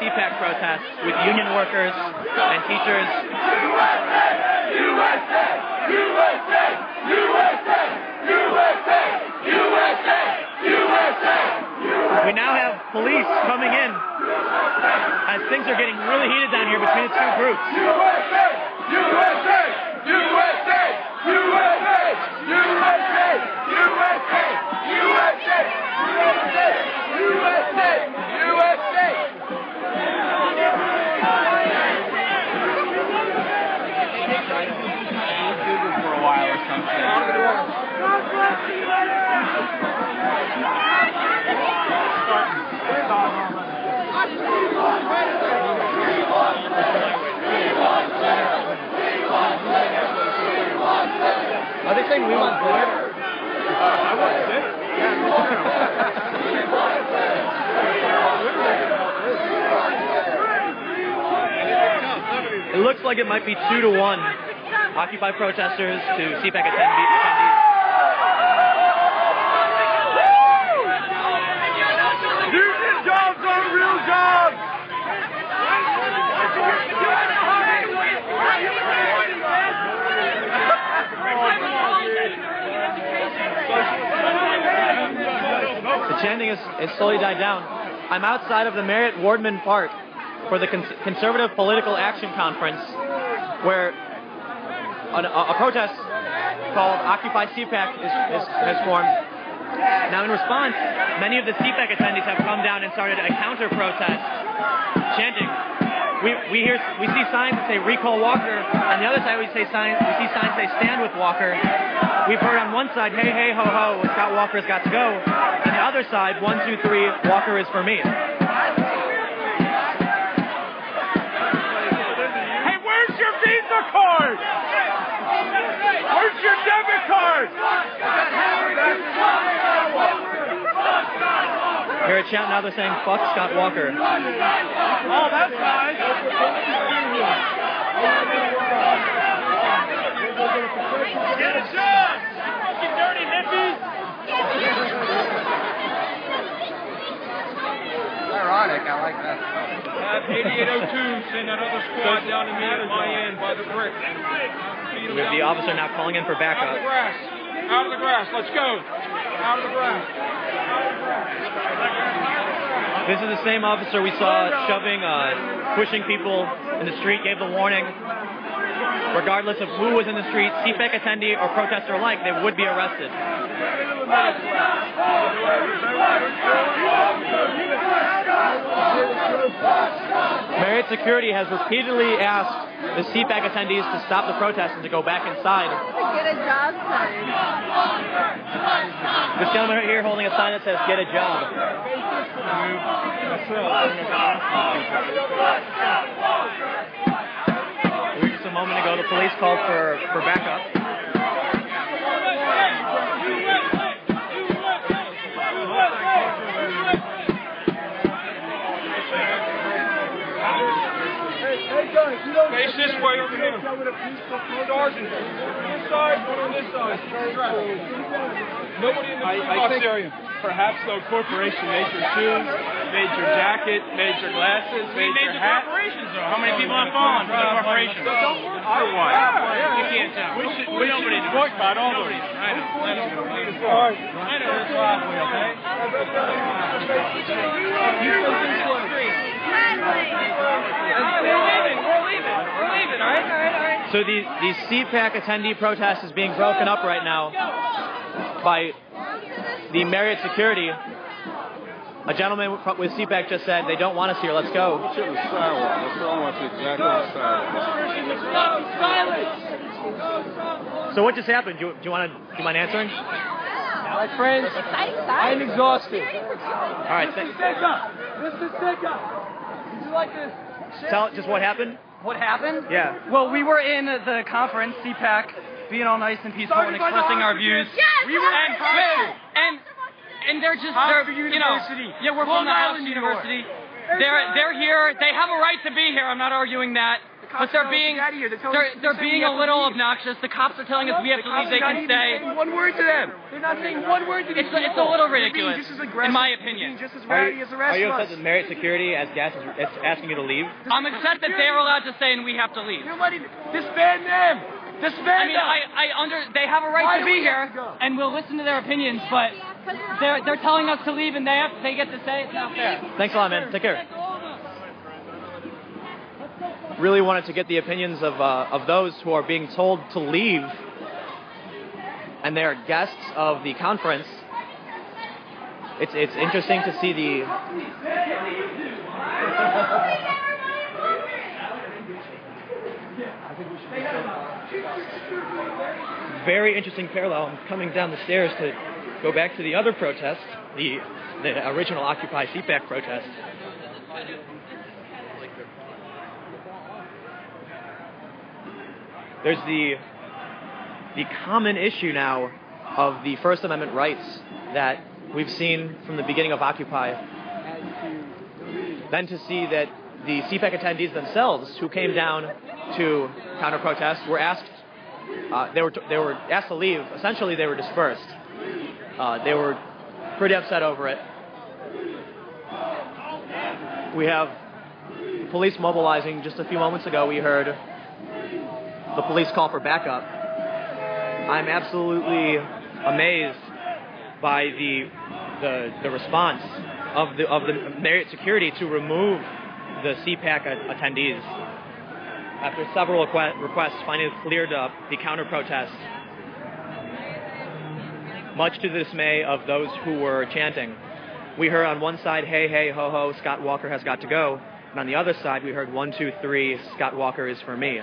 CPAC protest with union workers and teachers. We now have police coming in as things are getting really heated down here between the two groups. For a while or something. Are they saying we want dinner? I want dinner. It looks like it might be 2-1. Occupy protesters to CPAC attendees. Union jobs are real jobs! The chanting is slowly died down. I'm outside of the Marriott Wardman Park for the Conservative Political Action Conference, where a protest called Occupy CPAC has formed. Now, in response, many of the CPAC attendees have come down and started a counter-protest, chanting. We see signs that say "Recall Walker," on the other side we see signs that say "Stand with Walker." We've heard on one side, "Hey, hey, ho, ho, Scott Walker's got to go," and the other side, 1, 2, 3, Walker is for me. Hey, where's your Visa card? Where's your debit card? Here at Chant now they're saying "Fuck Scott Walker." Oh, that's nice. Get a shot! Fucking dirty hippies! Ironic, I like that. 8802, send that other squad down to me at my end by the brick. We have the officer now calling in for Out of the backup. grass. Out of the grass. Let's go. Out of the grass. This is the same officer we saw shoving, pushing people in the street, gave the warning. Regardless of who was in the street, CPAC attendee or protester alike, they would be arrested. Marriott security has repeatedly asked the CPAC attendees to stop the protest and to go back inside. Get a job sign. This gentleman right here holding a sign that says "Get a job." Just a moment ago, the police called for backup. Face this way over here. Sergeant, this side, one on this side. Nobody in the box area. Perhaps though corporation made your shoes, made your jacket, made your glasses, made your hat. Corporations though. How many people have fallen for the corporation? For what? You can't tell. We should boycott all those. I know. I know. That's lawfully, okay? We're leaving, all right? So the CPAC attendee protest is being broken up right now by the Marriott security. A gentleman with CPAC just said they don't want us here. Let's go. To the sidewalk. That's almost exactly the sidewalk. So what just happened? Do you mind answering? My friends, I'm exhausted. All right. Mr. Sika, would you like to Tell just what happened. What happened? Yeah. Well, we were in the conference, CPAC, being all nice and peaceful and expressing our views. Yes! We were and they're just Hofstra you know, University. yeah, we're Long from the Island, Hofstra New York. University, They're here. They have a right to be here. I'm not arguing that. But they're being a little obnoxious. The cops are telling us we have to leave. They can stay. One word to them. They're not saying one word to them. It's a little ridiculous, in my opinion. Just as rowdy as the rest Are you of upset us. that Marriott Security as gas is asking you to leave? I'm upset that they're allowed to stay and we have to leave. You're letting disband them. Disband them. They have a right Why to do be we here, have to go? and we'll listen to their opinions. But they're telling us to leave, and they get to say it's not fair. Thanks a lot, man. Take care. Really wanted to get the opinions of those who are being told to leave, and they are guests of the conference. It's interesting to see the very interesting parallel. I'm coming down the stairs to go back to the other protest, the original Occupy CPAC protest. There's the common issue now of the First Amendment rights that we've seen from the beginning of Occupy. Then to see that the CPAC attendees themselves, who came down to counter-protest, were asked they were asked to leave. Essentially, they were dispersed. They were pretty upset over it. We have police mobilizing. Just a few moments ago, we heard the police call for backup. I'm absolutely amazed by the response of the Marriott Security to remove the CPAC attendees. After several requests finally cleared up the counter-protest, much to the dismay of those who were chanting. We heard on one side, "Hey, hey, ho, ho, Scott Walker has got to go." And on the other side, we heard 1, 2, 3, Scott Walker is for me.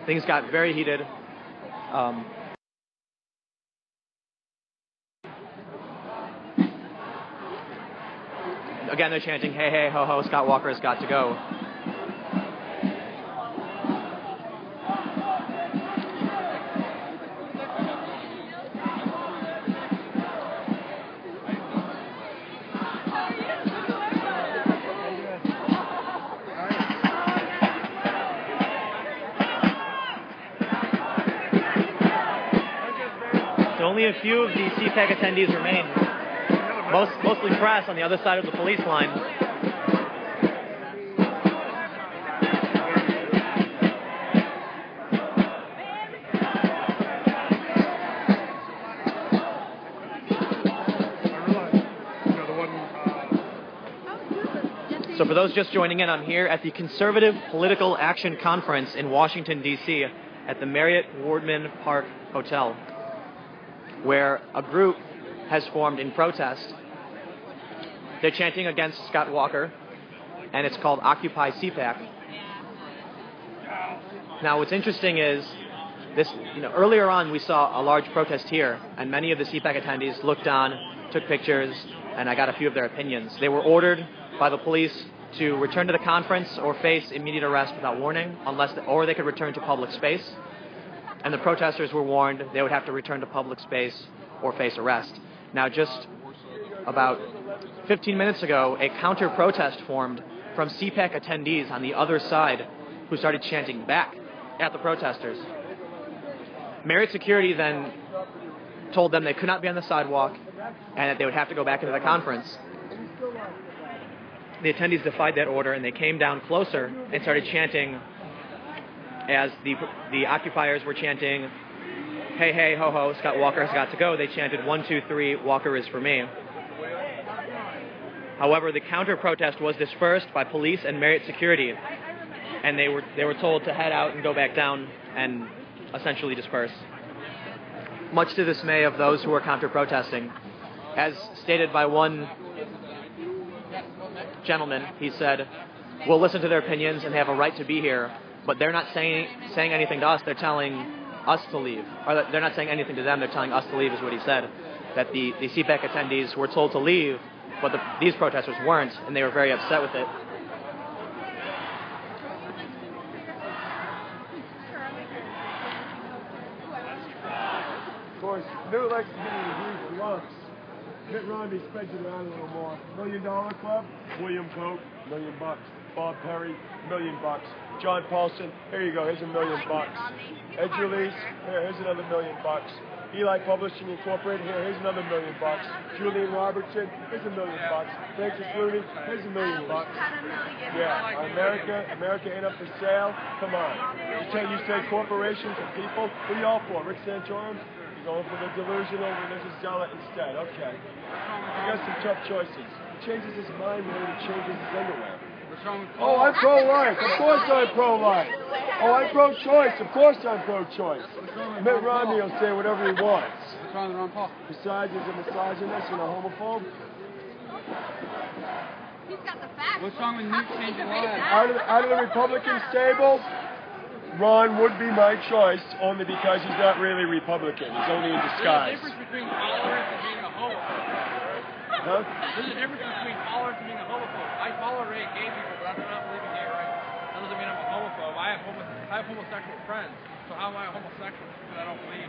Things got very heated. Again, they're chanting, "Hey, hey, ho, ho, Scott Walker has got to go." So only a few of the CPAC attendees remain. Mostly press on the other side of the police line. So for those just joining in, I'm here at the Conservative Political Action Conference in Washington, D.C. at the Marriott Wardman Park Hotel, where a group has formed in protest. They're chanting against Scott Walker, and it's called Occupy CPAC. Now, what's interesting is this. Earlier on, we saw a large protest here, and many of the CPAC attendees looked on, took pictures, and I got a few of their opinions. They were ordered by the police to return to the conference or face immediate arrest without warning, or they could return to public space. And the protesters were warned they would have to return to public space or face arrest. Now, just about 15 minutes ago, a counter-protest formed from CPAC attendees on the other side who started chanting back at the protesters. Marriott Security then told them they could not be on the sidewalk and that they would have to go back into the conference. The attendees defied that order, and they came down closer and started chanting as the occupiers were chanting, "Hey, hey, ho, ho, Scott Walker has got to go." They chanted 1, 2, 3, Walker is for me. However, the counter-protest was dispersed by police and Marriott Security, and they were told to head out and go back down and essentially disperse. Much to the dismay of those who were counter-protesting. As stated by one gentleman, he said, "We'll listen to their opinions and they have a right to be here, but they're not saying anything to us, they're telling us to leave." Or they're not saying anything to them, they're telling us to leave is what he said. That the CPAC attendees were told to leave, but these protesters weren't, and they were very upset with it. Of course, new election committee agrees for lumps. Mitt Romney spreads it around a little more. $1 Million Club. William Coke, $1 million. Bob Perry, $1 million. John Paulson, here you go, here's $1 million. Ed Julius, here's another $1 million. Eli Publishing Incorporated, here's another $1 million. Julian Robertson, here's $1 million. Francis Rooney, here's $1 million. Yeah, America ain't up for sale. Come on. You say corporations and people. Who are you all for? Rick Santorum? You're going for the delusional religious zealot instead. Okay. You got some tough choices. He changes his mind when he changes his underwear. Oh, I'm pro-life. Of course I'm pro-life. Oh, I'm pro-choice. Of course I'm pro-choice. Mitt Romney will say whatever he wants. What's wrong with Ron Paul? Besides, he's a misogynist and a homophobe. He's got the facts. What's wrong with Newt changing lives? Out of the Republican stable, Ron would be my choice only because he's not really Republican. He's only in disguise. There's a difference between tolerance and being a homophobe. Huh? There's a difference between tolerance and being a homophobe. I tolerate gay people, but I do not believe in gay rights. That doesn't mean I'm a homophobe. I have homosexual friends. So how am I a homosexual? Because I don't believe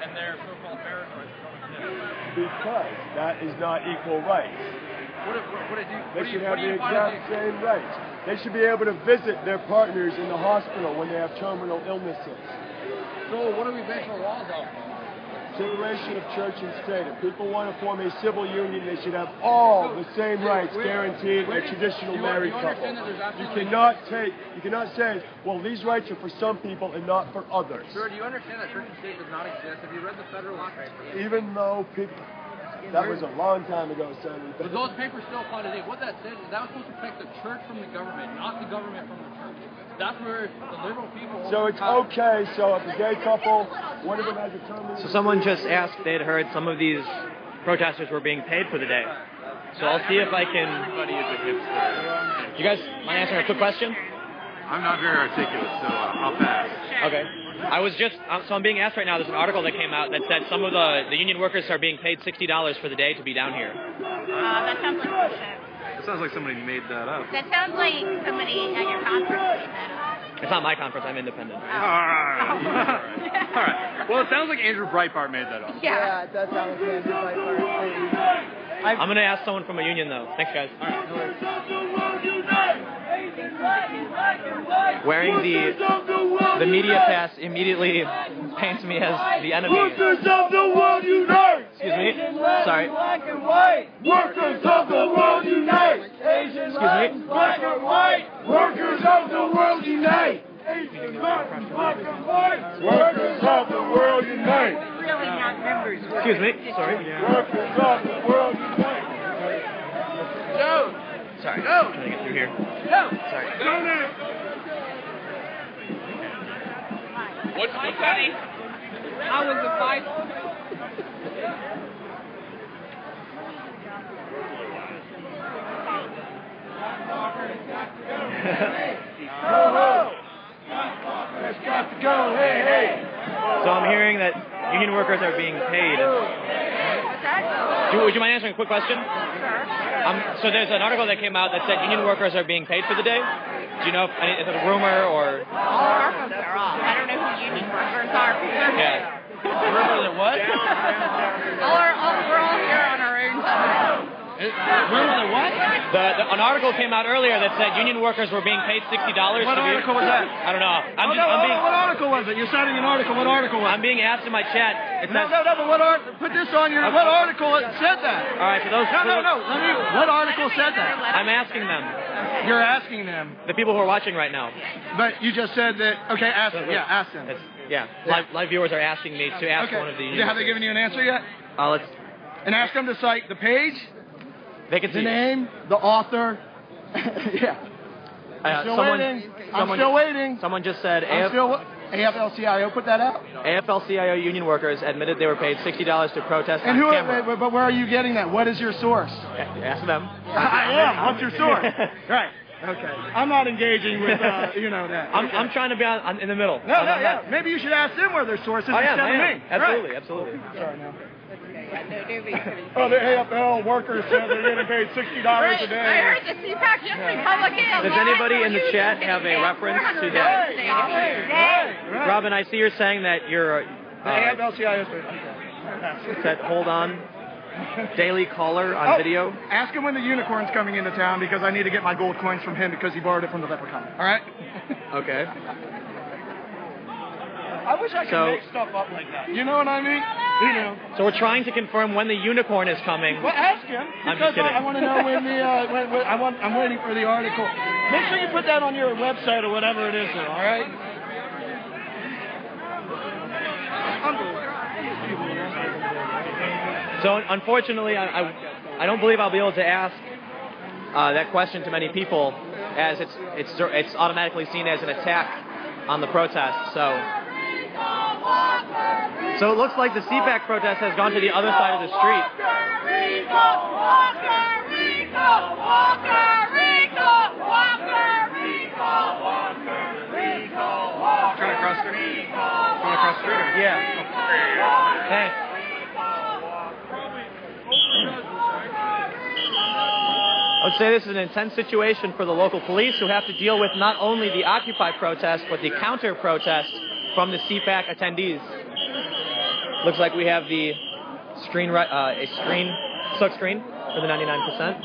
in their so-called marriage rights that don't exist. Because that is not equal rights. They should have the exact same rights. They should be able to visit their partners in the hospital when they have terminal illnesses. So what do we base our laws off? Separation of church and state. If people want to form a civil union, they should have all the same rights guaranteed in a traditional married couple. You cannot say, well, these rights are for some people and not for others. Sir, do you understand that church and state does not exist? Have you read the federal law papers? Even though people... That was a long time ago, son. But those papers still apply today. What that says is that was supposed to protect the church from the government, not the government from the church. That's where the liberal people... So it's okay. So if a gay couple, one of them has a term... So someone just asked, they'd heard some of these protesters were being paid for the day. So I'll see if I can... You guys mind answering a quick question? I'm not very articulate, so I'll pass. Okay. So I'm being asked right now, there's an article that came out that said some of the union workers are being paid $60 for the day to be down here. That sounds like bullshit. It sounds like somebody made that up. That sounds like somebody at your conference made that up. It's not my conference, I'm independent. All right. Well, it sounds like Andrew Breitbart made that up. Yeah. It does sound like Andrew Breitbart. I'm going to ask someone from a union, though. Thanks, guys. All right, no worries. Wearing the media pass immediately paints me as the enemy. Workers of the world unite! Excuse me? Sorry. Black and white! Workers of the world unite! Asian, Excuse me? black and white! Workers of the world unite! Asian, black and white! Workers of the world unite! Really not members. Excuse me? Sorry. Workers of the world unite! Joe! Sorry. I'm trying to get through here. Joe! Sorry. What's funny? How was the fight? It's got to go, hey, hey! So I'm hearing that union workers are being paid. Would you mind answering a quick question? So there's an article that came out that said union workers are being paid for the day. Do you know if is it a rumor or? All our folks are off. I don't know who union workers are. Yeah. Rumor that what? We're all here on our own. Rumor that what? An article came out earlier that said union workers were being paid $60 What to be. article was that? I don't know. What article was it? You're citing an article. What article was it? I'm being asked in my chat. It says, But what put this on your... What article said that? all right, for those. What article said that? I'm asking them, You're asking them. the people who are watching right now. But you just said that... Okay, ask them. Yeah, ask them. Live viewers are asking me to ask one of the union Have they workers. given you an answer yet? Let's. And ask them to cite the page, They can the see. name, the author. Yeah. I'm still waiting. Someone just said AFL-CIO put that out. AFL-CIO union workers admitted they were paid $60 to protest And on camera. but where are you getting that? What is your source? Ask them. I am. What's your source? Right. Okay. I'm not engaging with that. I'm trying to be in the middle. No. Maybe you should ask them where their source is I instead am. of me. Absolutely, Right. absolutely. Sorry now. Oh, the AFL workers said they're getting paid $60 a day. I heard the CPAC just Republican. Does anybody in the chat have a reference to that? Robin, I see you're saying that you're. The AFL-CIO Said, hold on. Daily Caller on video. Ask him when the unicorn's coming into town because I need to get my gold coins from him because he borrowed it from the leprechaun. All right? Okay. I wish I could make stuff up like that. You know what I mean? You know. So we're trying to confirm when the unicorn is coming. Well, ask him. I'm just kidding. I want to know when the. I'm waiting for the article. Make sure you put that on your website or whatever it is. There, all right? So unfortunately, I don't believe I'll be able to ask that question to many people, as it's automatically seen as an attack on the protest. So it looks like the CPAC protest has gone to the other side of the street. Trying to cross the street? Want to cross the street? Yeah. Thanks. I would say this is an intense situation for the local police, who have to deal with not only the Occupy protest, but the counter-protest from the CPAC attendees. Looks like we have the silk screen for the 99%.